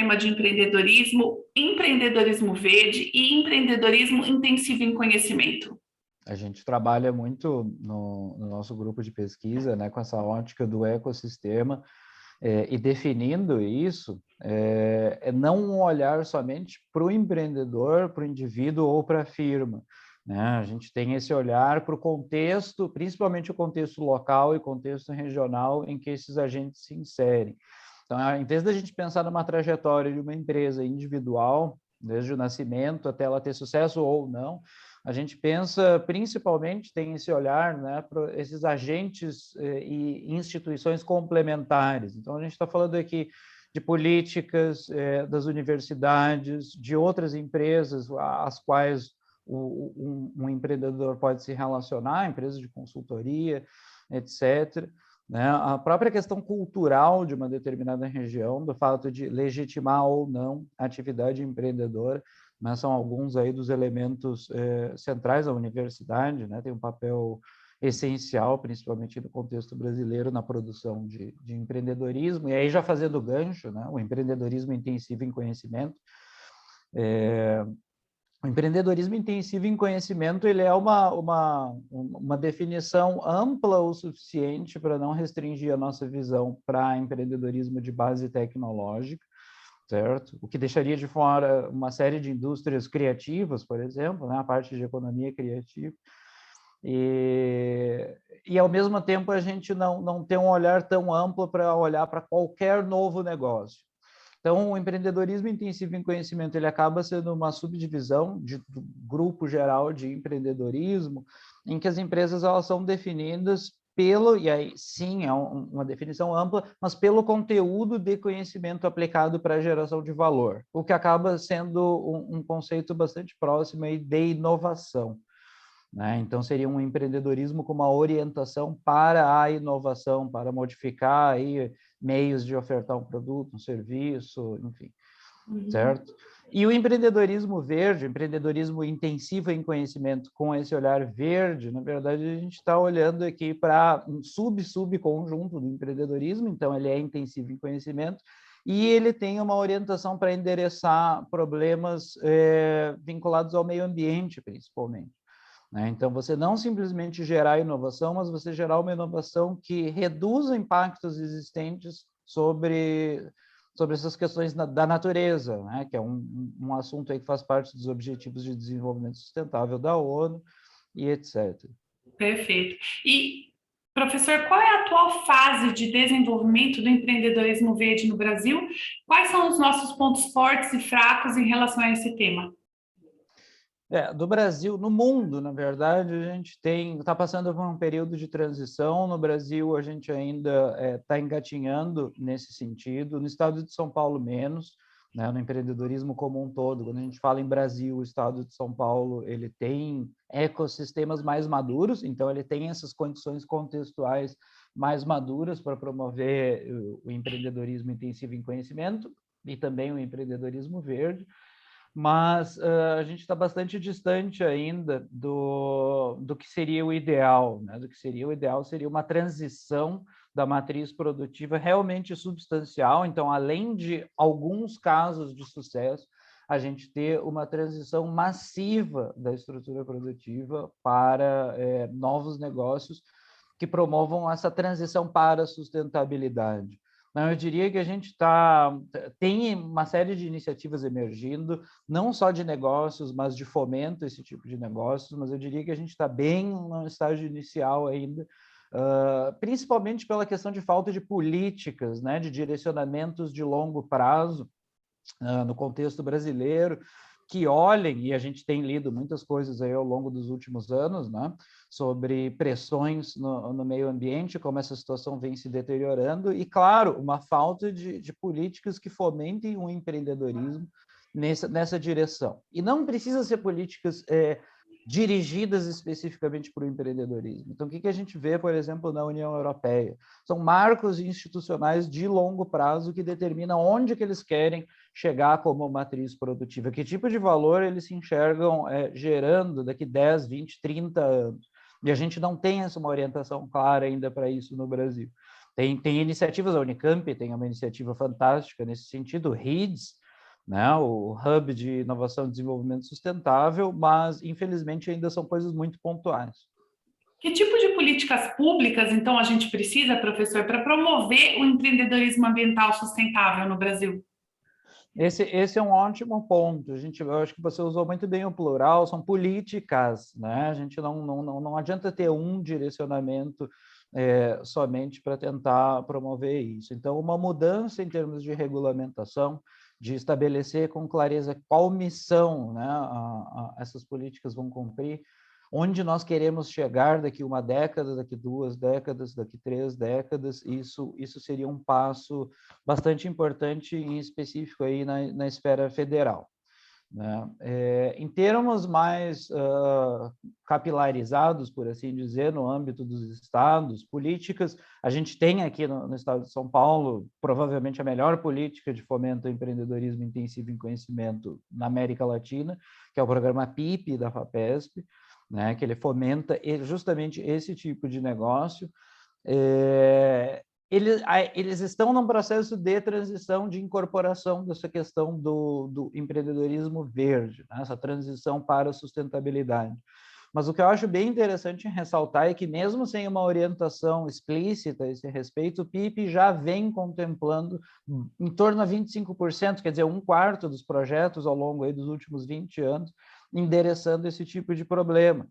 ecossistema de empreendedorismo, empreendedorismo verde e empreendedorismo intensivo em conhecimento? A gente trabalha muito no nosso grupo de pesquisa, né, com essa ótica do ecossistema, e definindo isso, é não um olhar somente para o empreendedor, para o indivíduo ou para a firma, né? A gente tem esse olhar para o contexto, principalmente o contexto local e contexto regional em que esses agentes se inserem. Então, em vez da gente pensar numa trajetória de uma empresa individual, desde o nascimento até ela ter sucesso ou não, a gente pensa, principalmente, tem esse olhar, né, para esses agentes e instituições complementares. Então, a gente está falando aqui de políticas das universidades, de outras empresas às quais um empreendedor pode se relacionar, empresas de consultoria, etc., né? A própria questão cultural de uma determinada região, do fato de legitimar ou não a atividade empreendedora, né? São alguns aí dos elementos centrais da universidade, né? Tem um papel essencial, principalmente no contexto brasileiro, na produção de empreendedorismo, e aí já fazendo gancho, né? O empreendedorismo intensivo em conhecimento. O empreendedorismo intensivo em conhecimento, ele é uma definição ampla o suficiente para não restringir a nossa visão para empreendedorismo de base tecnológica, certo? O que deixaria de fora uma série de indústrias criativas, por exemplo, né? A parte de economia criativa. E ao mesmo tempo, a gente não tem um olhar tão amplo para olhar para qualquer novo negócio. Então, o empreendedorismo intensivo em conhecimento, ele acaba sendo uma subdivisão do grupo geral de empreendedorismo, em que as empresas elas são definidas pelo, e aí sim, é uma definição ampla, mas pelo conteúdo de conhecimento aplicado para a geração de valor, o que acaba sendo um conceito bastante próximo aí de inovação, né? Então, seria um empreendedorismo com uma orientação para a inovação, para modificar aí meios de ofertar um produto, um serviço, enfim, certo? E o empreendedorismo verde, empreendedorismo intensivo em conhecimento com esse olhar verde, na verdade, a gente está olhando aqui para um subconjunto do empreendedorismo, então ele é intensivo em conhecimento, e ele tem uma orientação para endereçar problemas vinculados ao meio ambiente, principalmente. Então, você não simplesmente gerar inovação, mas você gerar uma inovação que reduza impactos existentes sobre essas questões da natureza, né? Que é um assunto aí que faz parte dos Objetivos de Desenvolvimento Sustentável da ONU e etc. Perfeito. E, professor, qual é a atual fase de desenvolvimento do empreendedorismo verde no Brasil? Quais são os nossos pontos fortes e fracos em relação a esse tema? Do Brasil, no mundo, na verdade, a gente está passando por um período de transição. No Brasil, a gente ainda está engatinhando nesse sentido. No estado de São Paulo, menos, né? No empreendedorismo como um todo. Quando a gente fala em Brasil, o estado de São Paulo ele tem ecossistemas mais maduros, então ele tem essas condições contextuais mais maduras para promover o empreendedorismo intensivo em conhecimento e também o empreendedorismo verde. Mas a gente está bastante distante ainda do que seria o ideal, né? Do que seria o ideal seria uma transição da matriz produtiva realmente substancial. Então, além de alguns casos de sucesso, a gente ter uma transição massiva da estrutura produtiva para novos negócios que promovam essa transição para a sustentabilidade. Não, eu diria que a gente tem uma série de iniciativas emergindo, não só de negócios, mas de fomento a esse tipo de negócios, mas eu diria que a gente está bem no estágio inicial ainda, principalmente pela questão de falta de políticas, né, de direcionamentos de longo prazo no contexto brasileiro, que olhem, e a gente tem lido muitas coisas aí ao longo dos últimos anos, né, sobre pressões no meio ambiente, como essa situação vem se deteriorando, e, claro, uma falta de políticas que fomentem o empreendedorismo nessa direção. E não precisa ser políticas dirigidas especificamente para o empreendedorismo. Então, o que a gente vê, por exemplo, na União Europeia? São marcos institucionais de longo prazo que determinam onde que eles querem chegar como matriz produtiva, que tipo de valor eles se enxergam gerando daqui 10, 20, 30 anos. E a gente não tem uma orientação clara ainda para isso no Brasil. Tem iniciativas, a Unicamp tem uma iniciativa fantástica nesse sentido, o RIDS, né, o Hub de Inovação e Desenvolvimento Sustentável, mas, infelizmente, ainda são coisas muito pontuais. Que tipo de políticas públicas, então, a gente precisa, professor, para promover o empreendedorismo ambiental sustentável no Brasil? Esse é um ótimo ponto. Eu acho que você usou muito bem o plural, são políticas, né? A gente não adianta ter um direcionamento somente para tentar promover isso. Então, uma mudança em termos de regulamentação, de estabelecer com clareza qual missão, né, essas políticas vão cumprir, onde nós queremos chegar daqui uma década, daqui 2 décadas, daqui 3 décadas, isso seria um passo bastante importante, em específico aí na esfera federal. Né? Em termos mais capilarizados, por assim dizer, no âmbito dos estados, políticas, a gente tem aqui no estado de São Paulo, provavelmente a melhor política de fomento ao empreendedorismo intensivo em conhecimento na América Latina, que é o programa PIP da FAPESP, né, que ele fomenta justamente esse tipo de negócio. Eles estão num processo de transição, de incorporação dessa questão do empreendedorismo verde, né, essa transição para a sustentabilidade. Mas o que eu acho bem interessante ressaltar é que, mesmo sem uma orientação explícita a esse respeito, o PIP já vem contemplando em torno a 25%, quer dizer, 1/4 dos projetos ao longo aí dos últimos 20 anos, endereçando esse tipo de problema.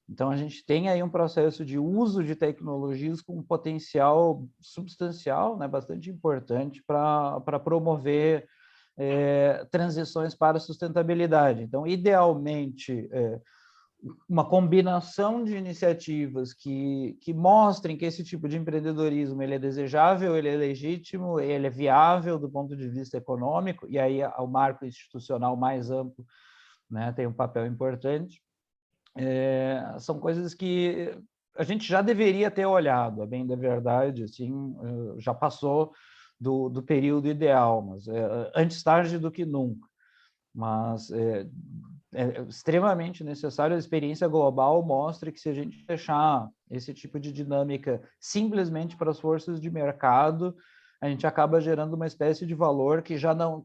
Então, a gente tem aí um processo de uso de tecnologias com um potencial substancial, né, bastante importante para promover transições para a sustentabilidade. Então, idealmente, uma combinação de iniciativas que mostrem que esse tipo de empreendedorismo ele é desejável, ele é legítimo, ele é viável do ponto de vista econômico, e aí o marco institucional mais amplo, né, tem um papel importante. São coisas que a gente já deveria ter olhado, a bem da verdade, assim, já passou do período ideal, mas antes tarde do que nunca. Mas é extremamente necessário. A experiência global mostra que, se a gente deixar esse tipo de dinâmica simplesmente para as forças de mercado, a gente acaba gerando uma espécie de valor que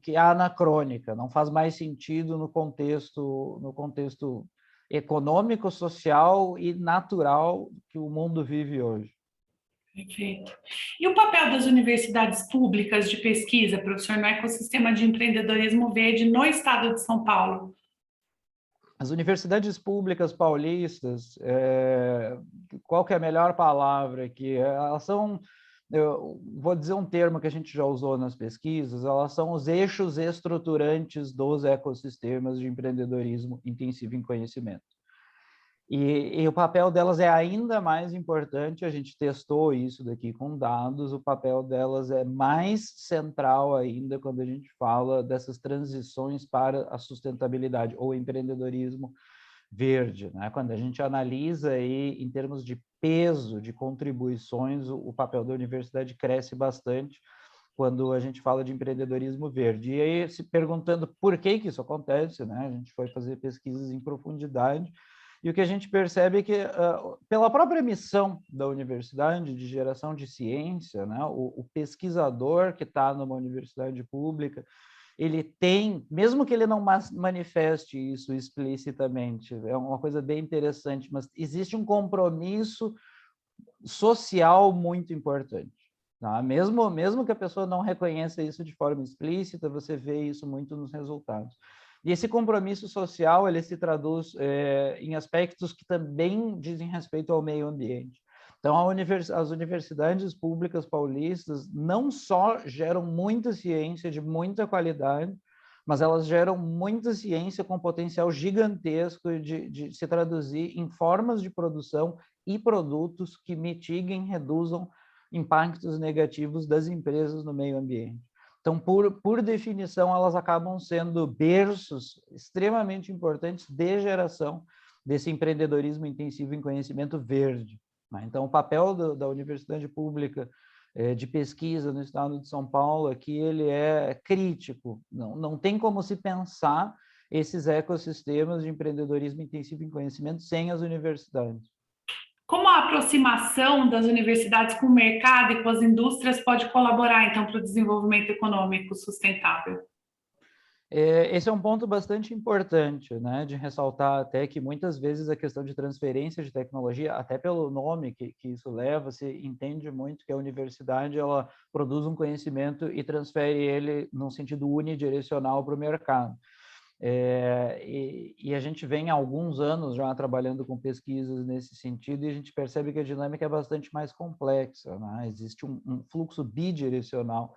que é anacrônica, não faz mais sentido no contexto econômico, social e natural que o mundo vive hoje. Perfeito. E o papel das universidades públicas de pesquisa, professor, no ecossistema de empreendedorismo verde no estado de São Paulo? As universidades públicas paulistas, qual que é a melhor palavra aqui? Elas são, eu vou dizer um termo que a gente já usou nas pesquisas, elas são os eixos estruturantes dos ecossistemas de empreendedorismo intensivo em conhecimento. E o papel delas é ainda mais importante, a gente testou isso daqui com dados, o papel delas é mais central ainda quando a gente fala dessas transições para a sustentabilidade ou empreendedorismo verde, né? Quando a gente analisa aí em termos de peso de contribuições, o papel da universidade cresce bastante quando a gente fala de empreendedorismo verde. E aí, se perguntando por que isso acontece, né? A gente foi fazer pesquisas em profundidade, e o que a gente percebe é que, pela própria missão da universidade de geração de ciência, né, o pesquisador que está numa universidade pública, ele tem, mesmo que ele não manifeste isso explicitamente, é uma coisa bem interessante, mas existe um compromisso social muito importante. Tá? Mesmo que a pessoa não reconheça isso de forma explícita, você vê isso muito nos resultados. E esse compromisso social, ele se traduz em aspectos que também dizem respeito ao meio ambiente. Então, as universidades públicas paulistas não só geram muita ciência de muita qualidade, mas elas geram muita ciência com potencial gigantesco de se traduzir em formas de produção e produtos que mitiguem, reduzam impactos negativos das empresas no meio ambiente. Então, por definição, elas acabam sendo berços extremamente importantes de geração desse empreendedorismo intensivo em conhecimento verde. Né? Então, o papel da universidade pública de pesquisa no estado de São Paulo aqui, ele é crítico. Não tem como se pensar esses ecossistemas de empreendedorismo intensivo em conhecimento sem as universidades. Como a aproximação das universidades com o mercado e com as indústrias pode colaborar, então, para o desenvolvimento econômico sustentável? Esse é um ponto bastante importante, né, de ressaltar até que muitas vezes a questão de transferência de tecnologia, até pelo nome que isso leva, se entende muito que a universidade ela produz um conhecimento e transfere ele num sentido unidirecional para o mercado. E a gente vem há alguns anos já trabalhando com pesquisas nesse sentido e a gente percebe que a dinâmica é bastante mais complexa, né? Existe um fluxo bidirecional,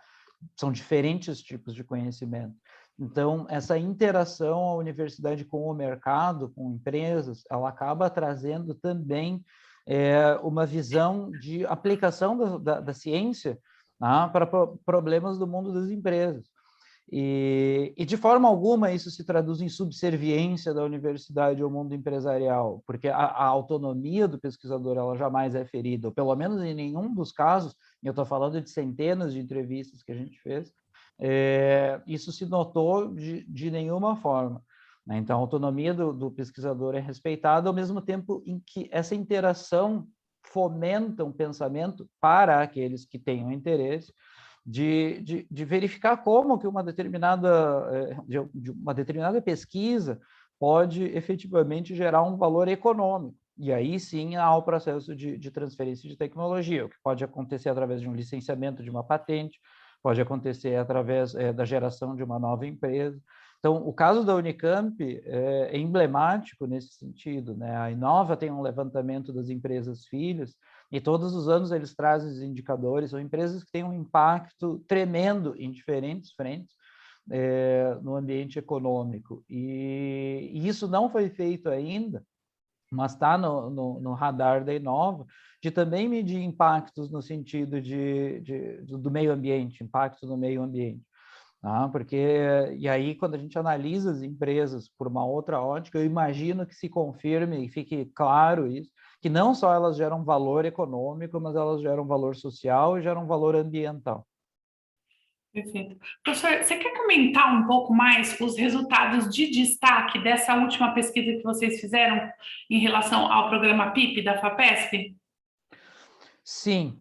são diferentes tipos de conhecimento. Então, essa interação a universidade com o mercado, com empresas, ela acaba trazendo também uma visão de aplicação da ciência, né, para problemas do mundo das empresas. E de forma alguma isso se traduz em subserviência da universidade ao mundo empresarial, porque a autonomia do pesquisador ela jamais é ferida, ou pelo menos em nenhum dos casos, e eu estou falando de centenas de entrevistas que a gente fez, isso se notou de nenhuma forma. Né? Então, a autonomia do pesquisador é respeitada, ao mesmo tempo em que essa interação fomenta um pensamento para aqueles que tenham interesse, de verificar como que uma determinada pesquisa pode efetivamente gerar um valor econômico. E aí sim há o processo de transferência de tecnologia, o que pode acontecer através de um licenciamento de uma patente, pode acontecer através da geração de uma nova empresa. Então, o caso da Unicamp é emblemático nesse sentido, né? A Inova tem um levantamento das empresas filhas, e todos os anos eles trazem os indicadores, são empresas que têm um impacto tremendo em diferentes frentes no ambiente econômico. E isso não foi feito ainda, mas está no radar da Inova, de também medir impactos no sentido do meio ambiente, impacto no meio ambiente. Tá? E aí, quando a gente analisa as empresas por uma outra ótica, eu imagino que se confirme e fique claro isso, que não só elas geram valor econômico, mas elas geram valor social e geram valor ambiental. Perfeito. Professor, você quer comentar um pouco mais os resultados de destaque dessa última pesquisa que vocês fizeram em relação ao programa PIP da FAPESP? Sim,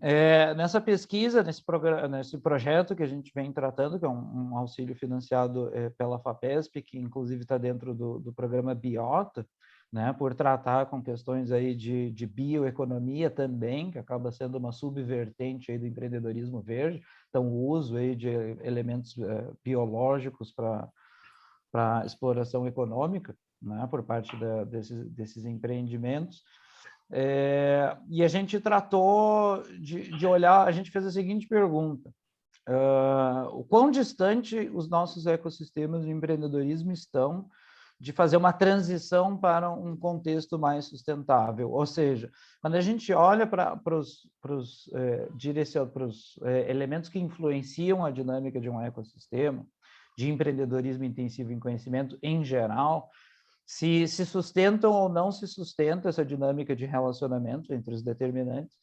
nessa pesquisa, nesse projeto que a gente vem tratando, que é um auxílio financiado pela FAPESP, que inclusive está dentro do programa Biota, né, por tratar com questões aí de bioeconomia também, que acaba sendo uma subvertente aí do empreendedorismo verde, então o uso aí de elementos biológicos para exploração econômica, né, por parte desses empreendimentos. E a gente tratou de olhar, a gente fez a seguinte pergunta: o quão distante os nossos ecossistemas de empreendedorismo estão de fazer uma transição para um contexto mais sustentável? Ou seja, quando a gente olha para os elementos que influenciam a dinâmica de um ecossistema, de empreendedorismo intensivo em conhecimento em geral, se sustentam ou não se sustenta essa dinâmica de relacionamento entre os determinantes,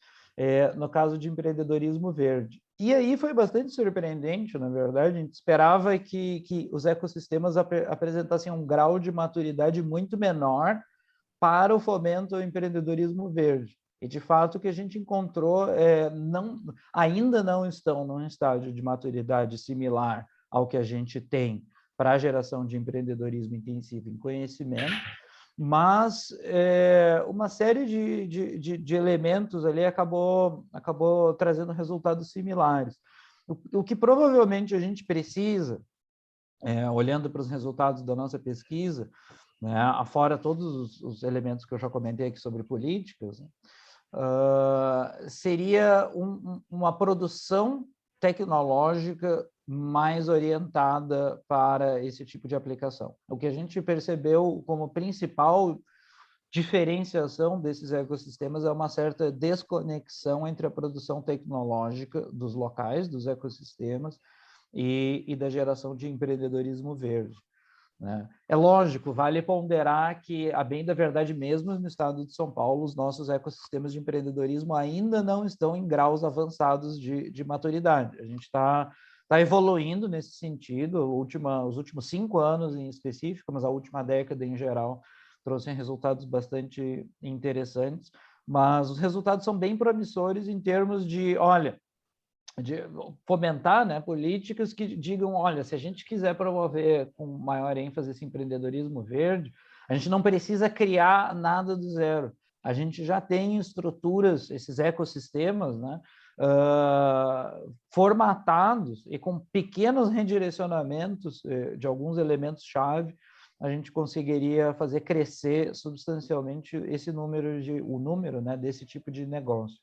no caso de empreendedorismo verde. E aí foi bastante surpreendente, na verdade, a gente esperava que os ecossistemas apresentassem um grau de maturidade muito menor para o fomento ao empreendedorismo verde. E, de fato, o que a gente encontrou ainda não estão num estágio de maturidade similar ao que a gente tem para a geração de empreendedorismo intensivo em conhecimento, mas uma série de elementos ali acabou trazendo resultados similares. O que provavelmente a gente precisa, olhando para os resultados da nossa pesquisa, né, afora todos os elementos que eu já comentei aqui sobre políticas, seria uma produção tecnológica mais orientada para esse tipo de aplicação. O que a gente percebeu como principal diferenciação desses ecossistemas é uma certa desconexão entre a produção tecnológica dos locais, dos ecossistemas, e da geração de empreendedorismo verde. Né? É lógico, vale ponderar que, a bem da verdade, mesmo no estado de São Paulo, os nossos ecossistemas de empreendedorismo ainda não estão em graus avançados de maturidade. A gente está evoluindo nesse sentido, os últimos 5 anos em específico, mas a última década em geral trouxe resultados bastante interessantes, Mas os resultados são bem promissores em termos de, olha, de fomentar, né, políticas que digam, olha, se a gente quiser promover com maior ênfase esse empreendedorismo verde, a gente não precisa criar nada do zero. A gente já tem estruturas, esses ecossistemas, né, formatados e com pequenos redirecionamentos de alguns elementos-chave, a gente conseguiria fazer crescer substancialmente esse número, né, desse tipo de negócio.